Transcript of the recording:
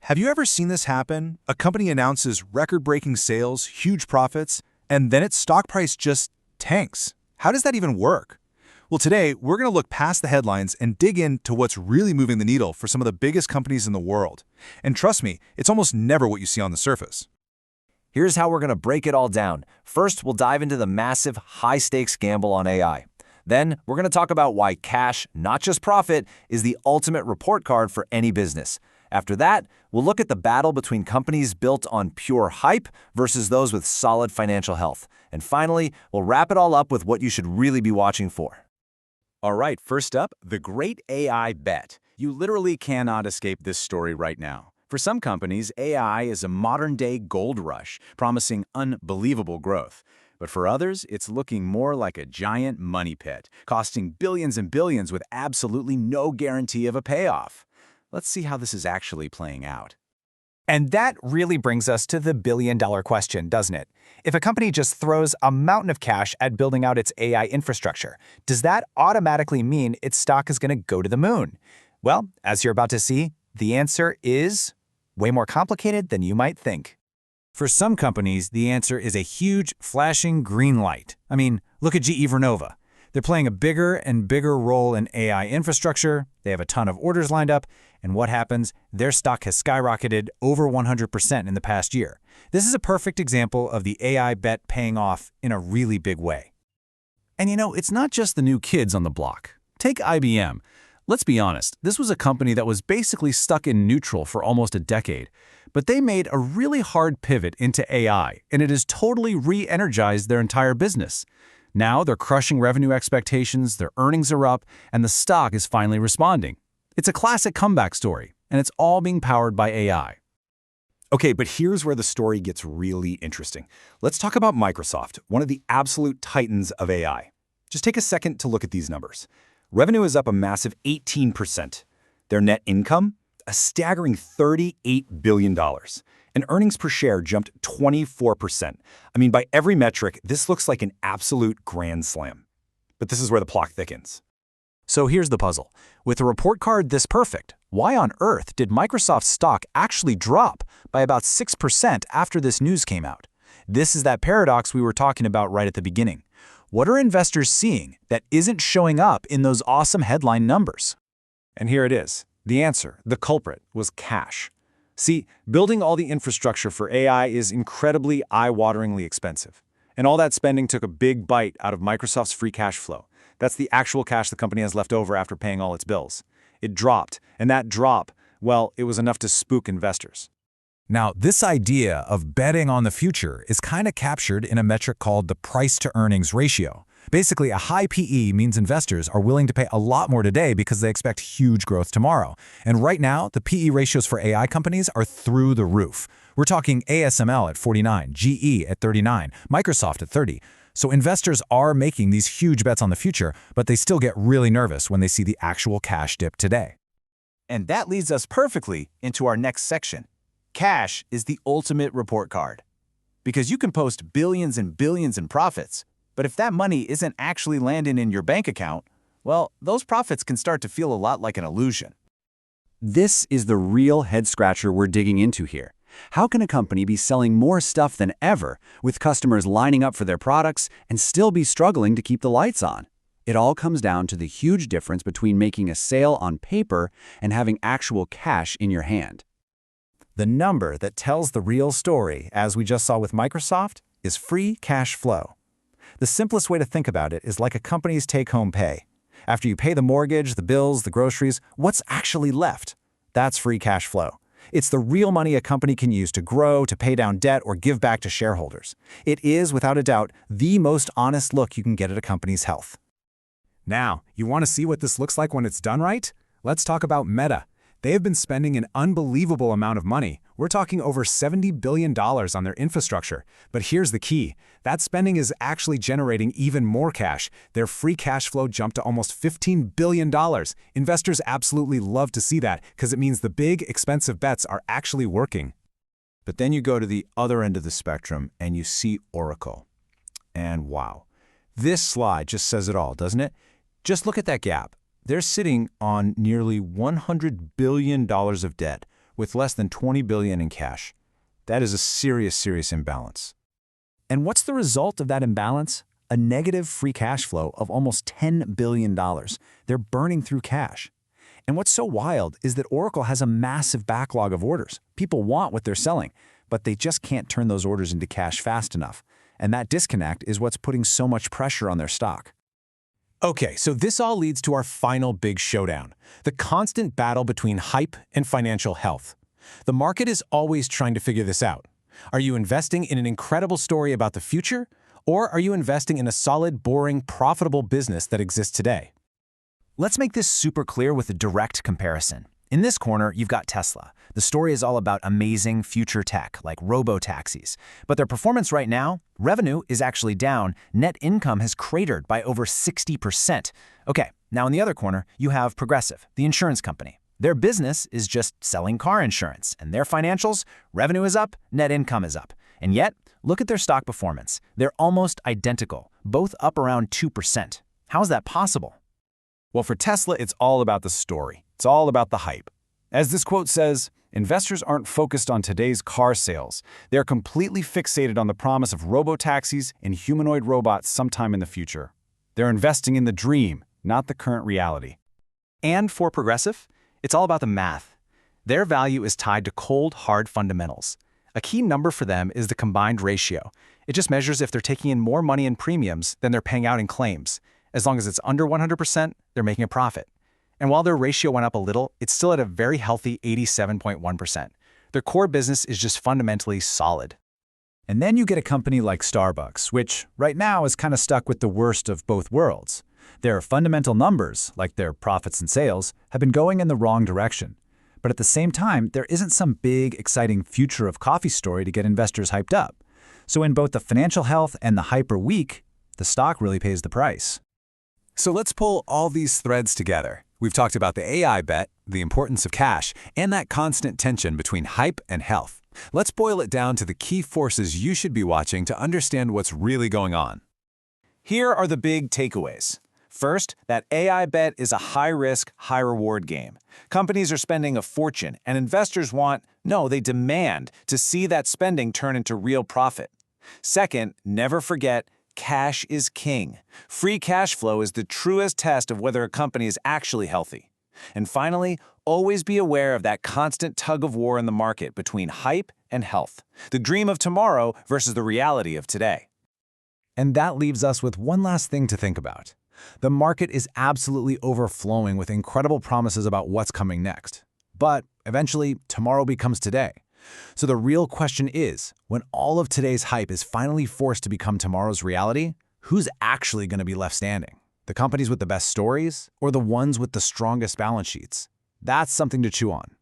Have you ever seen this happen? A company announces record-breaking sales, huge profits, and then its stock price just tanks. How does that even work? Well, today, we're going to look past the headlines and dig into what's really moving the needle for some of the biggest companies in the world. And trust me, it's almost never what you see on the surface. Here's how we're going to break it all down. First, we'll dive into the massive, high-stakes gamble on AI. Then, we're going to talk about why cash, not just profit, is the ultimate report card for any business. After that, we'll look at the battle between companies built on pure hype versus those with solid financial health. And finally, we'll wrap it all up with what you should really be watching for. All right, first up, the great AI bet. You literally cannot escape this story right now. For some companies, AI is a modern-day gold rush, promising unbelievable growth. But for others, it's looking more like a giant money pit, costing billions and billions with absolutely no guarantee of a payoff. Let's see how this is actually playing out. And that really brings us to the billion-dollar question, doesn't it? If a company just throws a mountain of cash at building out its AI infrastructure, does that automatically mean its stock is going to go to the moon? Well, as you're about to see, the answer is way more complicated than you might think. For some companies, the answer is a huge, flashing green light. I mean, look at GE Vernova. They're playing a bigger and bigger role in AI infrastructure, they have a ton of orders lined up, and what happens? Their stock has skyrocketed over 100% in the past year. This is a perfect example of the AI bet paying off in a really big way. And you know, it's not just the new kids on the block. Take IBM. Let's be honest, this was a company that was basically stuck in neutral for almost a decade. But they made a really hard pivot into AI, and it has totally re-energized their entire business. Now they're crushing revenue expectations, their earnings are up, and the stock is finally responding. It's a classic comeback story, and it's all being powered by AI. Okay, but here's where the story gets really interesting. Let's talk about Microsoft, one of the absolute titans of AI. Just take a second to look at these numbers. Revenue is up a massive 18%. Their net income, a staggering $38 billion. And earnings per share jumped 24%. I mean, by every metric, this looks like an absolute grand slam. But this is where the plot thickens. So here's the puzzle. With a report card this perfect, why on earth did Microsoft's stock actually drop by about 6% after this news came out? This is that paradox we were talking about right at the beginning. What are investors seeing that isn't showing up in those awesome headline numbers? And here it is. The answer, the culprit, was cash. See, building all the infrastructure for AI is incredibly eye-wateringly expensive. And all that spending took a big bite out of Microsoft's free cash flow. That's the actual cash the company has left over after paying all its bills. It dropped, and that drop, well, it was enough to spook investors. Now, this idea of betting on the future is kind of captured in a metric called the price-to-earnings ratio. Basically, a high PE means investors are willing to pay a lot more today because they expect huge growth tomorrow. And right now, the PE ratios for AI companies are through the roof. We're talking ASML at 49, GE at 39, Microsoft at 30. So investors are making these huge bets on the future, but they still get really nervous when they see the actual cash dip today. And that leads us perfectly into our next section. Cash is the ultimate report card. Because you can post billions and billions in profits, but if that money isn't actually landing in your bank account, well, those profits can start to feel a lot like an illusion. This is the real head-scratcher we're digging into here. How can a company be selling more stuff than ever, with customers lining up for their products, and still be struggling to keep the lights on? It all comes down to the huge difference between making a sale on paper and having actual cash in your hand. The number that tells the real story, as we just saw with Microsoft, is free cash flow. The simplest way to think about it is like a company's take-home pay. After you pay the mortgage, the bills, the groceries, what's actually left? That's free cash flow. It's the real money a company can use to grow, to pay down debt, or give back to shareholders. It is, without a doubt, the most honest look you can get at a company's health. Now, you want to see what this looks like when it's done right? Let's talk about Meta. They have been spending an unbelievable amount of money. We're talking over $70 billion on their infrastructure. But here's the key. That spending is actually generating even more cash. Their free cash flow jumped to almost $15 billion. Investors absolutely love to see that because it means the big, expensive bets are actually working. But then you go to the other end of the spectrum and you see Oracle. And wow, this slide just says it all, doesn't it? Just look at that gap. They're sitting on nearly $100 billion of debt, with less than $20 billion in cash. That is a serious imbalance. And what's the result of that imbalance? A negative free cash flow of almost $10 billion. They're burning through cash. And what's so wild is that Oracle has a massive backlog of orders. People want what they're selling, but they just can't turn those orders into cash fast enough. And that disconnect is what's putting so much pressure on their stock. Okay, so this all leads to our final big showdown, the constant battle between hype and financial health. The market is always trying to figure this out. Are you investing in an incredible story about the future, or are you investing in a solid, boring, profitable business that exists today? Let's make this super clear with a direct comparison. In this corner, you've got Tesla. The story is all about amazing future tech, like robo-taxis. But their performance right now, revenue is actually down. Net income has cratered by over 60%. Okay, now in the other corner, you have Progressive, the insurance company. Their business is just selling car insurance, and their financials, revenue is up, net income is up. And yet, look at their stock performance. They're almost identical, both up around 2%. How is that possible? Well, for Tesla, it's all about the story. It's all about the hype. As this quote says, investors aren't focused on today's car sales. They're completely fixated on the promise of robo-taxis and humanoid robots sometime in the future. They're investing in the dream, not the current reality. And for Progressive, it's all about the math. Their value is tied to cold, hard fundamentals. A key number for them is the combined ratio. It just measures if they're taking in more money in premiums than they're paying out in claims. As long as it's under 100%, they're making a profit. And while their ratio went up a little, it's still at a very healthy 87.1%. Their core business is just fundamentally solid. And then you get a company like Starbucks, which right now is kind of stuck with the worst of both worlds. Their fundamental numbers, like their profits and sales, have been going in the wrong direction. But at the same time, there isn't some big, exciting future of coffee story to get investors hyped up. So when both the financial health and the hype are weak, the stock really pays the price. So let's pull all these threads together. We've talked about the AI bet, the importance of cash, and that constant tension between hype and health. Let's boil it down to the key forces you should be watching to understand what's really going on. Here are the big takeaways. First, that AI bet is a high-risk, high-reward game. Companies are spending a fortune, and investors they demand to see that spending turn into real profit. Second, never forget, cash is king. Free cash flow is the truest test of whether a company is actually healthy. And finally, always be aware of that constant tug-of-war in the market between hype and health, the dream of tomorrow versus the reality of today. And that leaves us with one last thing to think about. The market is absolutely overflowing with incredible promises about what's coming next. But eventually, tomorrow becomes today. So the real question is, when all of today's hype is finally forced to become tomorrow's reality, who's actually going to be left standing? The companies with the best stories or the ones with the strongest balance sheets? That's something to chew on.